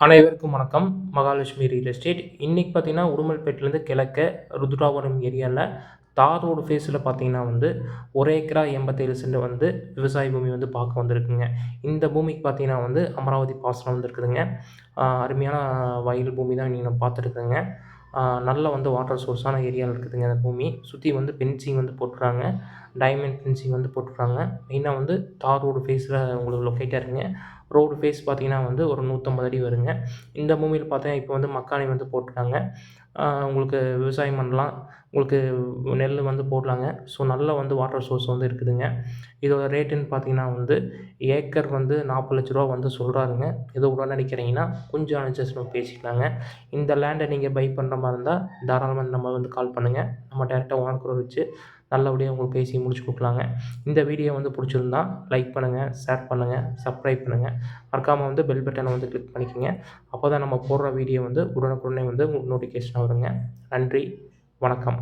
அனைவருக்கும் வணக்கம். Mahalakshmi real estate. இன்னைக்கு பார்த்தீங்கன்னா, உடுமல்பேட்லேருந்து கிழக்க ருத்ராபுரம் ஏரியால தார் ரோடு ஃபேஸில பார்த்தீங்கன்னா வந்து, 1 ஏக்கரா 87 சென்ட் வந்து விவசாய பூமி வந்து பார்க்க வந்திருக்குங்க. இந்த பூமிக்கு பார்த்தீங்கன்னா வந்து, அமராவதி பாசனம் வந்துருக்குதுங்க. அருமையான வயல் பூமி தான் நீங்க பார்த்துருக்குறீங்க. நல்ல வந்து வாட்டர் சோர்ஸான ஏரியால இருக்குதுங்க அந்த பூமி. சுத்தி வந்து ஃபென்சிங் வந்து போட்டுருக்காங்க. டைமண்ட் ஃபென்சிங் வந்து போட்டுருக்காங்க. மெயினா வந்து தார் ரோடு ஃபேஸில உங்களுக்கு லொக்கேட்டா இருக்குங்க. ரோடு ஃபேஸ் பார்த்தீங்கன்னா வந்து ஒரு 150 அடி வருங்க. இந்த பூமியில பார்த்தீங்கன்னா, இப்போ வந்து மக்காணி வந்து போட்டுருக்காங்க. உங்களுக்கு விவசாயம் பண்ணலாம். உங்களுக்கு நெல் வந்து போடலாங்க. ஸோ நல்ல வந்து வாட்டர் சோர்ஸ் வந்து இருக்குதுங்க. இதோட ரேட்டுன்னு பார்த்தீங்கன்னா வந்து, ஏக்கர் வந்து ரூ. 40,00,000 வந்து சொல்றாருங்க. ஏதோ உடனடிக்கிறீங்கன்னா, கொஞ்சம் அட்ஜஸ்ட்மென்ட் பேசிக்கலாங்க. இந்த லேண்ட நீங்க பை பண்ற மாரி இருந்தா, தாராளமா இந்த நம்பர் வந்து கால் பண்ணுங்க. நம்ம டைரக்ட்டா ஓனர் கூட வச்சு நல்லபடியா உங்களுக்கு பேசி முடிச்சு குடுக்கலாங்க. இந்த வீடியோ வந்து புடிச்சிருந்தா லைக் பண்ணுங்க, ஷேர் பண்ணுங்க, சப்ஸ்கிரைப் பண்ணுங்க. மறக்காம வந்து பெல் பட்டன வந்து கிளிக் பண்ணிக்கங்க. அப்பதான் நம்ம போடுற வீடியோ வந்து உடனுக்குடனே வந்து உங்களுக்கு நோட்டிஃபிகேஷன் வருங்க. நன்றி, வணக்கம்.